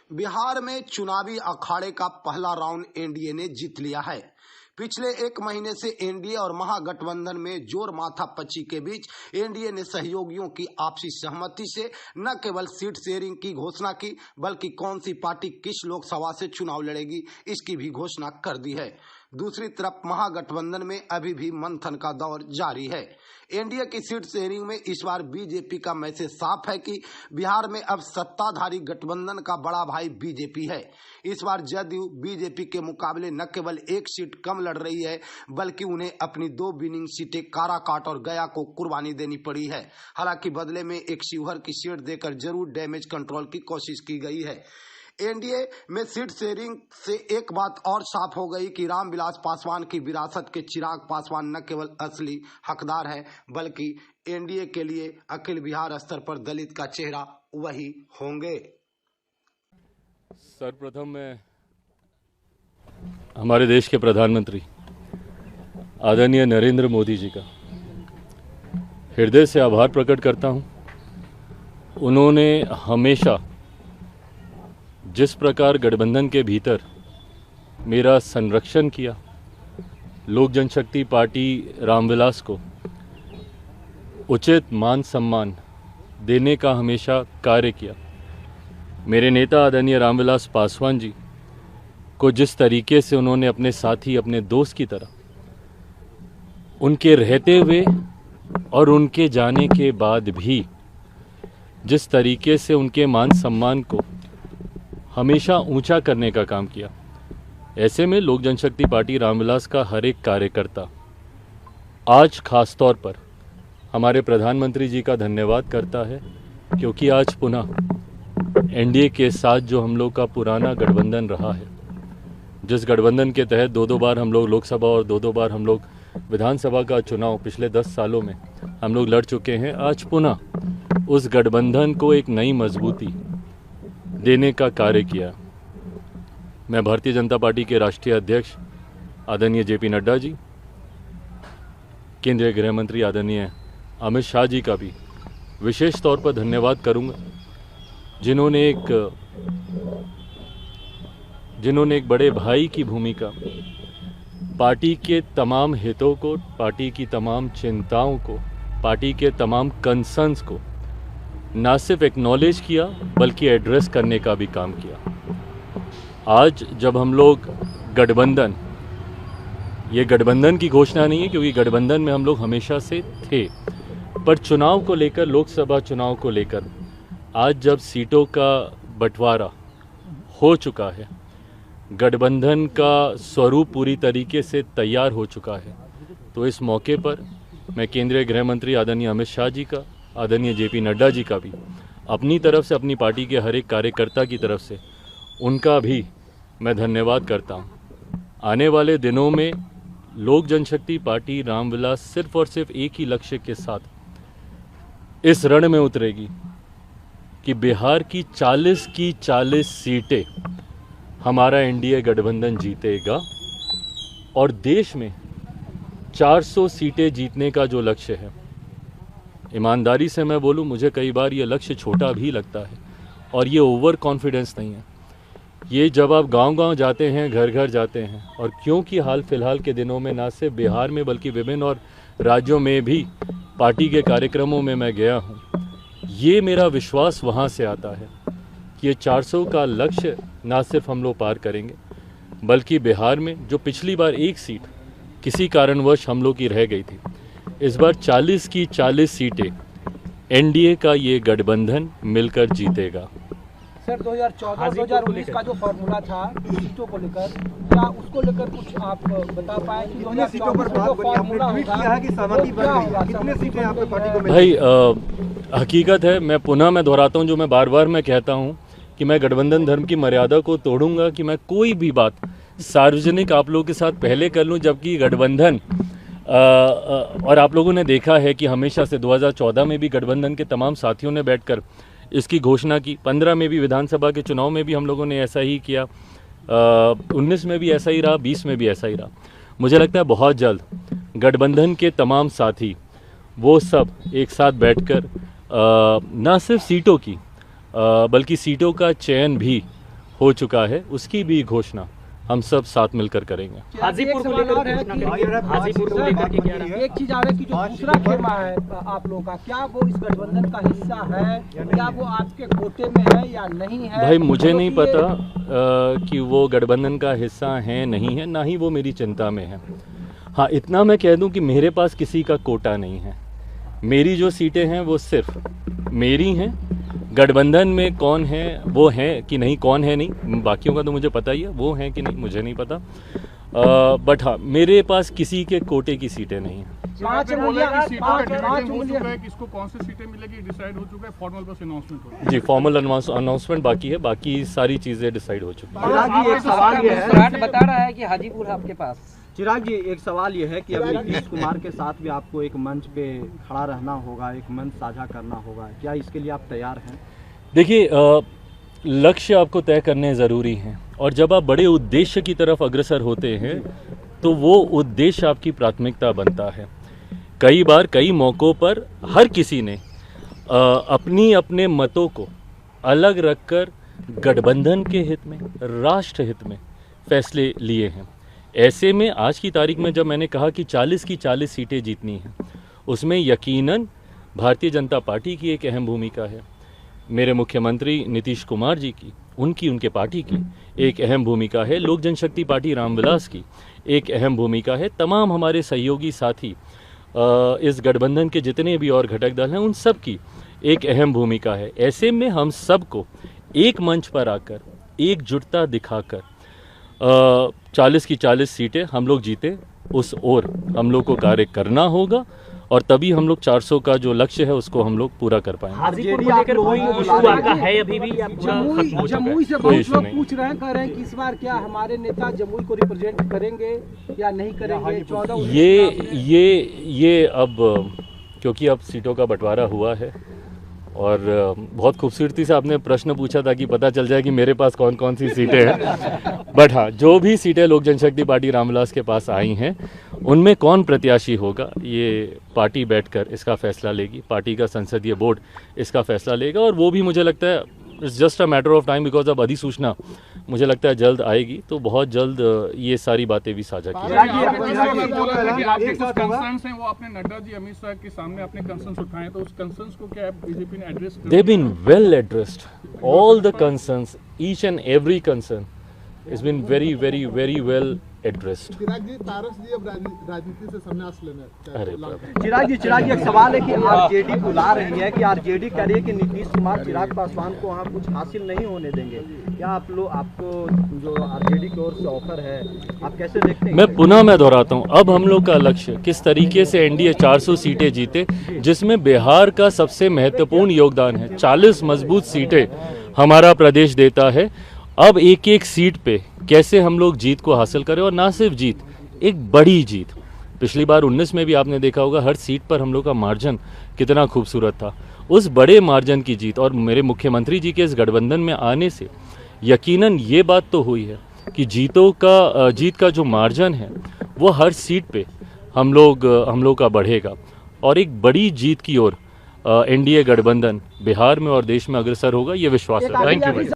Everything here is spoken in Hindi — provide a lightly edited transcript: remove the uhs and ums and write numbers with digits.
बिहार में चुनावी अखाड़े का पहला राउंड एनडीए ने जीत लिया है। पिछले एक महीने से एनडीए और महागठबंधन में जोर माथापच्ची के बीच एनडीए ने सहयोगियों की आपसी सहमति से न केवल सीट शेयरिंग की घोषणा की, बल्कि कौन सी पार्टी किस लोकसभा से चुनाव लड़ेगी इसकी भी घोषणा कर दी है। दूसरी तरफ महागठबंधन में अभी भी मंथन का दौर जारी है। एनडीए की सीट शेयरिंग में इस बार बीजेपी का मैसेज साफ है कि बिहार में अब सत्ताधारी गठबंधन का बड़ा भाई बीजेपी है। इस बार जदयू बीजेपी के मुकाबले न केवल एक सीट कम लड़ रही है, बल्कि उन्हें अपनी 2 विनिंग सीटें काराकाट और गया को कुर्बानी देनी पड़ी है। हालांकि बदले में एक शिवहर की सीट देकर जरूर डैमेज कंट्रोल की कोशिश की गई है। एनडीए में सीट शेयरिंग से एक बात और साफ हो गई कि रामविलास पासवान की विरासत के चिराग पासवान न केवल असली हकदार है, बल्कि एनडीए के लिए अखिल बिहार स्तर पर दलित का चेहरा वही होंगे। सर्वप्रथम मैं हमारे देश के प्रधानमंत्री आदरणीय नरेंद्र मोदी जी का हृदय से आभार प्रकट करता हूं। उन्होंने हमेशा जिस प्रकार गठबंधन के भीतर मेरा संरक्षण किया, लोक जनशक्ति पार्टी रामविलास को उचित मान सम्मान देने का हमेशा कार्य किया। मेरे नेता आदरणीय रामविलास पासवान जी को जिस तरीके से उन्होंने अपने साथी, अपने दोस्त की तरह उनके रहते हुए और उनके जाने के बाद भी जिस तरीके से उनके मान सम्मान को हमेशा ऊंचा करने का काम किया, ऐसे में लोक जनशक्ति पार्टी रामविलास का हर एक कार्यकर्ता आज खास तौर पर हमारे प्रधानमंत्री जी का धन्यवाद करता है, क्योंकि आज पुनः एनडीए के साथ जो हम लोग का पुराना गठबंधन रहा है, जिस गठबंधन के तहत 2-2 बार हम लोग लोकसभा और 2-2 बार हम लोग विधानसभा का चुनाव पिछले 10 सालों में हम लोग लड़ चुके हैं, आज पुनः उस गठबंधन को एक नई मजबूती देने का कार्य किया। मैं भारतीय जनता पार्टी के राष्ट्रीय अध्यक्ष आदरणीय जेपी नड्डा जी, केंद्रीय गृह मंत्री आदरणीय अमित शाह जी का भी विशेष तौर पर धन्यवाद करूंगा, जिन्होंने एक बड़े भाई की भूमिका पार्टी के तमाम हितों को, पार्टी की तमाम चिंताओं को, पार्टी के तमाम कंसर्न्स को ना सिर्फ एक्नॉलेज किया बल्कि एड्रेस करने का भी काम किया। आज जब हम लोग गठबंधन, ये गठबंधन की घोषणा नहीं है क्योंकि गठबंधन में हम लोग हमेशा से थे, पर चुनाव को लेकर, लोकसभा चुनाव को लेकर आज जब सीटों का बंटवारा हो चुका है, गठबंधन का स्वरूप पूरी तरीके से तैयार हो चुका है, तो इस मौके पर मैं केंद्रीय गृह मंत्री आदरणीय अमित शाह जी का, आदरणीय जेपी नड्डा जी का भी अपनी तरफ से, अपनी पार्टी के हर एक कार्यकर्ता की तरफ से उनका भी मैं धन्यवाद करता हूं। आने वाले दिनों में लोक जनशक्ति पार्टी रामविलास सिर्फ और सिर्फ एक ही लक्ष्य के साथ इस रण में उतरेगी कि बिहार की 40 सीटें हमारा एनडीए गठबंधन जीतेगा और देश में 400 सीटें जीतने का जो लक्ष्य है, ईमानदारी से मैं बोलूं, मुझे कई बार ये लक्ष्य छोटा भी लगता है और ये ओवर कॉन्फिडेंस नहीं है। ये जब आप गांव-गांव जाते हैं, घर घर जाते हैं, और क्योंकि हाल फिलहाल के दिनों में ना सिर्फ बिहार में बल्कि विभिन्न और राज्यों में भी पार्टी के कार्यक्रमों में मैं गया हूँ, ये मेरा विश्वास वहाँ से आता है कि ये 400 का लक्ष्य ना सिर्फ हम लोग पार करेंगे, बल्कि बिहार में जो पिछली बार एक सीट किसी कारणवश हम लोग की रह गई थी, इस बार 40 की 40 सीटें एनडीए का ये गठबंधन मिलकर जीतेगा। सर 2014-2019 का जो फॉर्मूला था सीटों को लेकर, क्या उसको लेकर कुछ आप बता पाए कि 2024 सीटों पर फॉर्मूला होगा कि सहमति बन गई, कितने सीटें यहाँ पे पार्टी को मिलेंगी? भाई हकीकत है, मैं दोहराता हूँ जो मैं बार बार मैं कहता हूँ कि मैं गठबंधन धर्म की मर्यादा को तोड़ूंगा कि मैं कोई भी बात सार्वजनिक आप लोगों के साथ पहले कर लूँ, जबकि गठबंधन और आप लोगों ने देखा है कि हमेशा से 2014 में भी गठबंधन के तमाम साथियों ने बैठकर इसकी घोषणा की, 15 में भी विधानसभा के चुनाव में भी हम लोगों ने ऐसा ही किया, 19 में भी ऐसा ही रहा, 20 में भी ऐसा ही रहा। मुझे लगता है बहुत जल्द गठबंधन के तमाम साथी वो सब एक साथ बैठकर न सिर्फ सीटों की बल्कि सीटों का चयन भी हो चुका है उसकी भी घोषणा हम सब साथ मिलकर करेंगे। हाजीपुर को लेकर एक चीज आ रही है कि जो दूसरा खेमा है आप लोगों का, क्या वो इस गठबंधन का हिस्सा है, क्या वो आपके कोटे में है या नहीं है? भाई मुझे नहीं पता कि वो गठबंधन का हिस्सा है नहीं है, ना ही वो मेरी चिंता में है। हाँ इतना मैं कह दूं कि मेरे पास किसी का कोटा नहीं है। मेरी जो सीटें हैं वो सिर्फ मेरी हैं। गठबंधन में कौन है वो है कि नहीं, कौन है नहीं, बाकियों का तो मुझे पता ही है, वो है कि नहीं मुझे नहीं पता। बट हाँ मेरे पास किसी के कोटे की सीटें नहीं हैं। किसको कौन सी सीटें मिलेगी डिसाइड हो चुका है, फॉर्मल बस अनाउंसमेंट हो जी फॉर्मल अनाउंसमेंट बाकी है, बाकी सारी चीज़ें डिसाइड हो चुकी हैं। चिराग जी एक सवाल ये है, बता रहा है कि हाजीपुर आपके पास। चिराग जी एक सवाल ये है कि अभी नीतीश कुमार के साथ भी आपको एक मंच पे खड़ा रहना होगा, एक मंच साझा करना होगा, क्या इसके लिए आप तैयार हैं? देखिए लक्ष्य आपको तय करने ज़रूरी हैं और जब आप बड़े उद्देश्य की तरफ अग्रसर होते हैं तो वो उद्देश्य आपकी प्राथमिकता बनता है। कई बार कई मौक़ों पर हर किसी ने अपने मतों को अलग रखकर गठबंधन के हित में, राष्ट्र हित में फैसले लिए हैं। ऐसे में आज की तारीख में जब मैंने कहा कि 40 की 40 सीटें जीतनी हैं, उसमें यकीनन भारतीय जनता पार्टी की एक अहम भूमिका है, मेरे मुख्यमंत्री नीतीश कुमार जी की, उनके पार्टी की एक अहम भूमिका है, लोक जनशक्ति पार्टी रामविलास की एक अहम भूमिका है, तमाम हमारे सहयोगी साथी इस गठबंधन के जितने भी और घटक दल हैं उन सब की एक अहम भूमिका है। ऐसे में हम सबको एक मंच पर आकर एकजुटता दिखाकर 40 की 40 सीटें हम लोग जीते उस ओर हम लोग को कार्य करना होगा और तभी हम लोग 400 का जो लक्ष्य है उसको हम लोग पूरा कर पाएंगे। हाजीपुर को लेकर कोई इशू आपका है अभी भी? जमुई से बहुत लोग पूछ रहे हैं, कह रहे हैं कि इस बार क्या हमारे नेता जमुई को रिप्रेजेंट करेंगे या नहीं करेंगे? 14 ये अब क्योंकि अब सीटों का बंटवारा हुआ है और बहुत खूबसूरती से आपने प्रश्न पूछा ताकि पता चल जाए कि मेरे पास कौन कौन सी सीटें हैं। बट हाँ जो भी सीटें लोक जनशक्ति पार्टी रामविलास के पास आई हैं उनमें कौन प्रत्याशी होगा ये पार्टी बैठकर इसका फैसला लेगी, पार्टी का संसदीय बोर्ड इसका फैसला लेगा और वो भी मुझे लगता है it's just a matter of time because अब अधिसूचना मुझे लगता है जल्द आएगी तो बहुत जल्द ये सारी बातें भी साझा की जाएंगी। कंसर्न्स हैं वो आपने नड्डा जी अमित शाह के सामने अपने कंसर्न्स उठाए, तो उस कंसर्न्स को क्या बीजेपी ने एड्रेस किया? They've been well addressed. All the concerns, each and every concern has been very, very, very well addressed. चिराग जी तारस जी अब राजनीति से संन्यास लेना। अरे चिराग जी एक सवाल है कि आरजेडी बुला रही है कि आरजेडी कह रही है कि नीतीश कुमार चिराग पासवान को वहाँ कुछ हासिल नहीं होने देंगे, क्या आपको जो आरजेडी की ओर से ऑफर है आप कैसे देखते हैं? मैं दोहराता हूँ, अब हम लोग का लक्ष्य किस तरीके से एनडीए 400 सीटें जीते जिसमें बिहार का सबसे महत्वपूर्ण योगदान है। 40 मजबूत सीटें हमारा प्रदेश देता है। अब एक एक सीट पे कैसे हम लोग जीत को हासिल करें और ना सिर्फ जीत, एक बड़ी जीत। पिछली बार 19 में भी आपने देखा होगा हर सीट पर हम लोग का मार्जिन कितना खूबसूरत था। उस बड़े मार्जिन की जीत और मेरे मुख्यमंत्री जी के इस गठबंधन में आने से यकीनन ये बात तो हुई है कि जीत का जो मार्जिन है वो हर सीट पे हम लोग का बढ़ेगा और एक बड़ी जीत की ओर एनडीए गठबंधन बिहार में और देश में अग्रसर होगा, ये विश्वास है। Thank you.